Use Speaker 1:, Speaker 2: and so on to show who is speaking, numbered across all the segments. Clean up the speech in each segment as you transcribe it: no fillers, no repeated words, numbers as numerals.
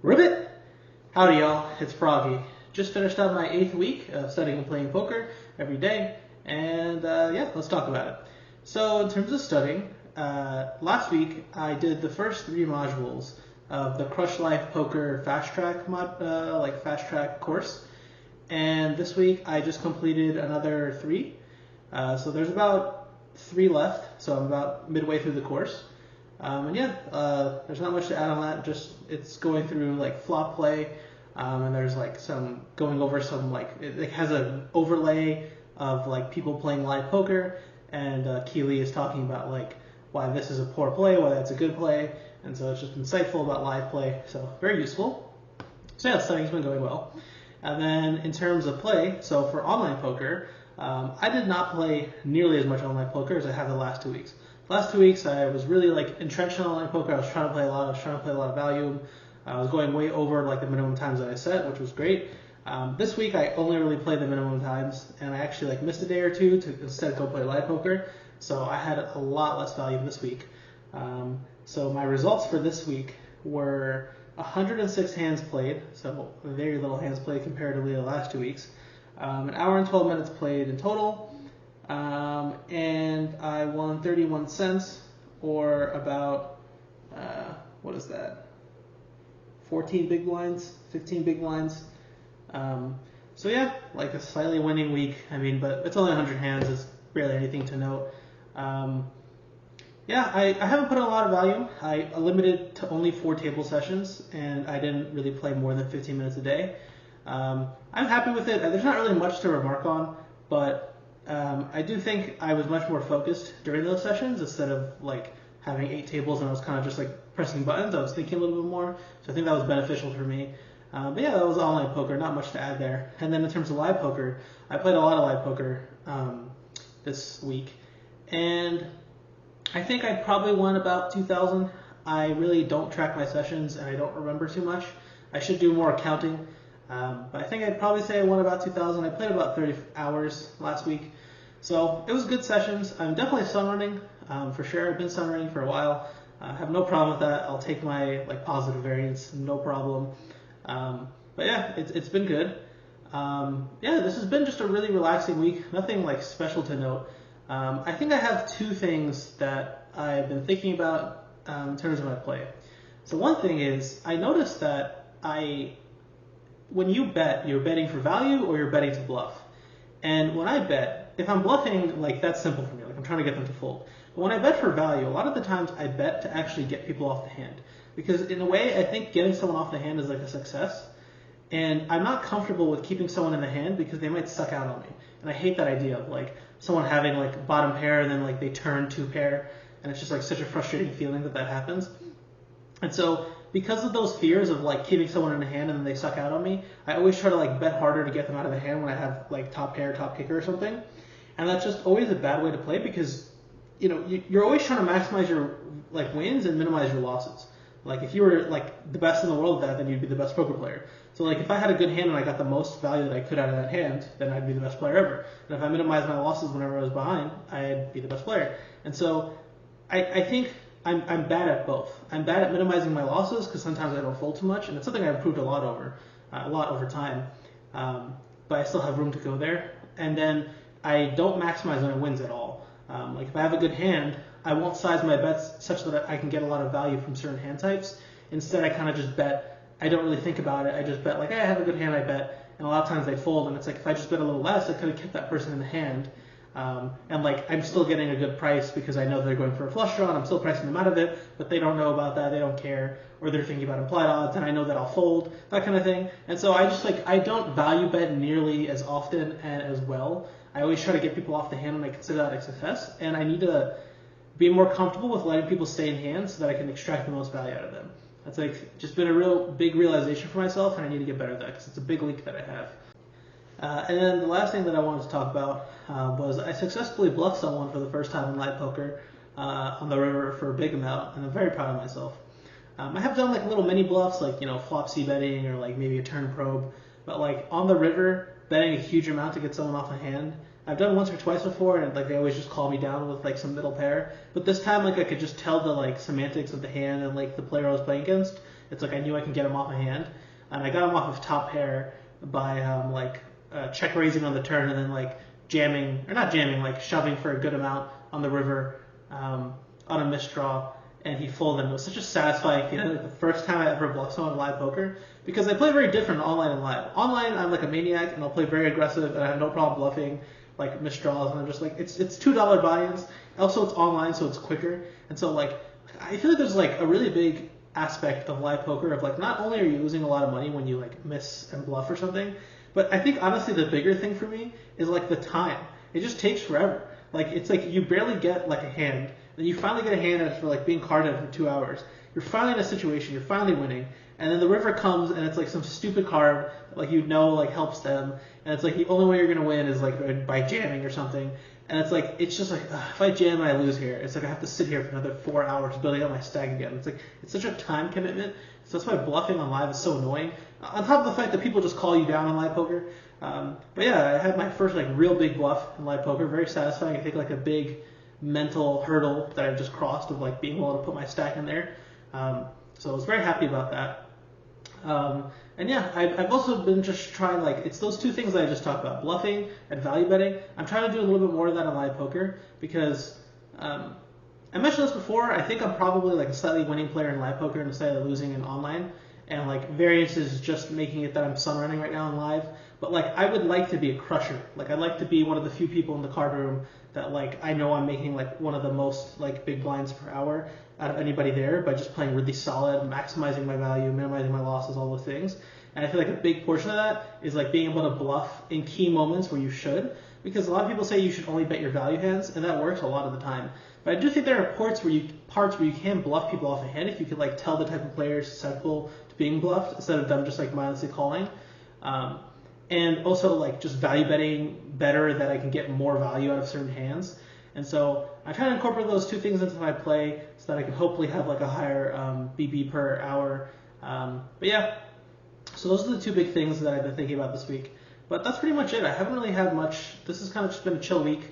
Speaker 1: Ribbit! Howdy y'all, it's Froggy. Just finished up my 8th week of studying and playing poker every day, and yeah, let's talk about it. So in terms of studying, last week I did the first 3 modules of the Crush Life Poker Fast Track Fast Track course, and this week I just completed another 3. So there's about 3 left, so I'm about midway through the course. And yeah, there's not much to add on that. Just it's going through like flop play, and there's like some going over some like it has an overlay of like people playing live poker, and Keely is talking about like why this is a poor play, why that's a good play, and so it's just insightful about live play. So very useful. So yeah, studying's been going well. And then in terms of play, so for online poker, I did not play nearly as much online poker as I have the last 2 weeks. Last 2 weeks, I was really like entrenched in online poker. I was trying to play a lot. I was trying to play a lot of value. I was going way over like the minimum times that I set, which was great. This week, I only really played the minimum times, and I actually like missed a day or two to instead go play live poker. So I had a lot less value this week. So my results for this week were 106 hands played, so very little hands played comparatively to the last 2 weeks. An hour and 12 minutes played in total. And I won 31 cents, or about, what is that, 14 big blinds, 15 big blinds. So yeah, like a slightly winning week. I mean, but it's only 100 hands, it's barely anything to note. Yeah, I haven't put in a lot of value. I limited to only 4 table sessions, and I didn't really play more than 15 minutes a day. I'm happy with it. There's not really much to remark on, but I do think I was much more focused during those sessions instead of like having 8 tables and I was kind of just like pressing buttons. I was thinking a little bit more, so I think that was beneficial for me. But yeah, that was online poker, not much to add there. And then in terms of live poker, I played a lot of live poker this week, and I think I probably won about 2,000. I really don't track my sessions and I don't remember too much. I should do more accounting. But I think I'd probably say I won about 2,000. I played about 30 hours last week. So it was good sessions. I'm definitely sun running, for sure. I've been sun running for a while. I have no problem with that. I'll take my like positive variance, no problem. But yeah, it's been good. Yeah, this has been just a really relaxing week. Nothing like special to note. I think I have 2 things that I've been thinking about in terms of my play. So one thing is I noticed that when you bet, you're betting for value or you're betting to bluff. And when I bet, if I'm bluffing, like that's simple for me. Like I'm trying to get them to fold. But when I bet for value, a lot of the times I bet to actually get people off the hand. Because in a way, I think getting someone off the hand is like a success. And I'm not comfortable with keeping someone in the hand because they might suck out on me. And I hate that idea of like someone having like bottom pair and then like they turn 2 pair. And it's just like such a frustrating feeling that happens. And so because of those fears of like keeping someone in the hand and then they suck out on me, I always try to like bet harder to get them out of the hand when I have like top pair, top kicker or something. And that's just always a bad way to play because, you know, you're always trying to maximize your like wins and minimize your losses. Like if you were like the best in the world at that, then you'd be the best poker player. So like if I had a good hand and I got the most value that I could out of that hand, then I'd be the best player ever. And if I minimized my losses whenever I was behind, I'd be the best player. And so I think I'm bad at both. I'm bad at minimizing my losses because sometimes I don't fold too much, and it's something I've improved a lot over time. But I still have room to go there. And then I don't maximize my wins at all. Like if I have a good hand, I won't size my bets such that I can get a lot of value from certain hand types. Instead, I kind of just bet. I don't really think about it. I just bet like, hey, I have a good hand, I bet. And a lot of times they fold, and it's like if I just bet a little less, I could have kept that person in the hand. And like I'm still getting a good price because I know they're going for a flush draw and I'm still pricing them out of it, but they don't know about that, they don't care, or they're thinking about implied odds and I know that I'll fold, that kind of thing. And so I just like I don't value bet nearly as often and as well. I always try to get people off the hand and I consider that a success, and I need to be more comfortable with letting people stay in hand so that I can extract the most value out of them. That's like just been a real big realization for myself, and I need to get better at that because it's a big leak that I have. And then the last thing that I wanted to talk about was I successfully bluffed someone for the first time in live poker on the river for a big amount, and I'm very proud of myself. I have done like little mini bluffs, like flop C betting or like maybe a turn probe, but like on the river betting a huge amount to get someone off a hand, I've done once or twice before, and like they always just call me down with like some middle pair. But this time, like I could just tell the like semantics of the hand and like the player I was playing against, it's like I knew I can get him off my hand, and I got him off of top pair by check raising on the turn and then like jamming, or not jamming, like shoving for a good amount on the river on a misdraw, and he folded. And it was such a satisfying feeling, like the first time I ever bluffed someone in live poker, because I play very different online and live. Online, I'm like a maniac, and I'll play very aggressive, and I have no problem bluffing like misdraws, and I'm just like, it's $2 buy-ins. Also, it's online, so it's quicker, and so like I feel like there's like a really big aspect of live poker of like not only are you losing a lot of money when you like miss and bluff or something, but I think honestly the bigger thing for me is like the time. It just takes forever. Like it's like you barely get like a hand, then you finally get a hand after like being carded for 2 hours. You're finally in a situation, you're finally winning, and then the river comes and it's like some stupid card that like like helps them, and it's like the only way you're gonna win is like by jamming or something. And it's like, it's just like, if I jam and I lose here, it's like I have to sit here for another 4 hours building up my stack again. It's like, it's such a time commitment. So that's why bluffing on live is so annoying. On top of the fact that people just call you down in live poker. But yeah, I had my first like real big bluff in live poker. Very satisfying. I think like a big mental hurdle that I just crossed of like being able to put my stack in there. So I was very happy about that. And yeah, I've also been just trying, like, it's those two things that I just talked about, bluffing and value betting. I'm trying to do a little bit more of that in live poker because I mentioned this before. I think I'm probably like a slightly winning player in live poker and slightly losing in online. And like variance is just making it that I'm sun running right now in live. But like I would like to be a crusher. Like I'd like to be one of the few people in the card room that like I know I'm making like one of the most like big blinds per hour out of anybody there by just playing really solid, maximizing my value, minimizing my losses, all those things. And I feel like a big portion of that is like being able to bluff in key moments where you should, because a lot of people say you should only bet your value hands, and that works a lot of the time. But I do think there are parts where you can bluff people off a hand if you could like tell the type of player is susceptible to being bluffed instead of them just like mindlessly calling. And also like just value betting better that I can get more value out of certain hands. And so I try to incorporate those two things into my play so that I can hopefully have like a higher BB per hour. But yeah, so those are the two big things that I've been thinking about this week. But that's pretty much it. I haven't really had much. This has kind of just been a chill week,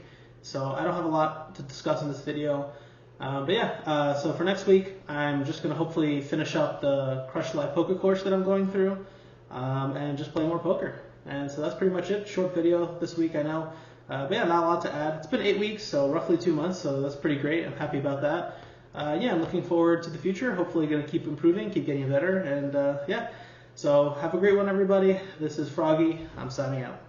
Speaker 1: so I don't have a lot to discuss in this video. But yeah, so for next week, I'm just going to hopefully finish up the Crush Live Poker course that I'm going through and just play more poker. And so that's pretty much it. Short video this week, I know. But yeah, not a lot to add. It's been 8 weeks, so roughly 2 months, so that's pretty great. I'm happy about that. Yeah, I'm looking forward to the future. Hopefully going to keep improving, keep getting better, and yeah. So have a great one, everybody. This is Froggy. I'm signing out.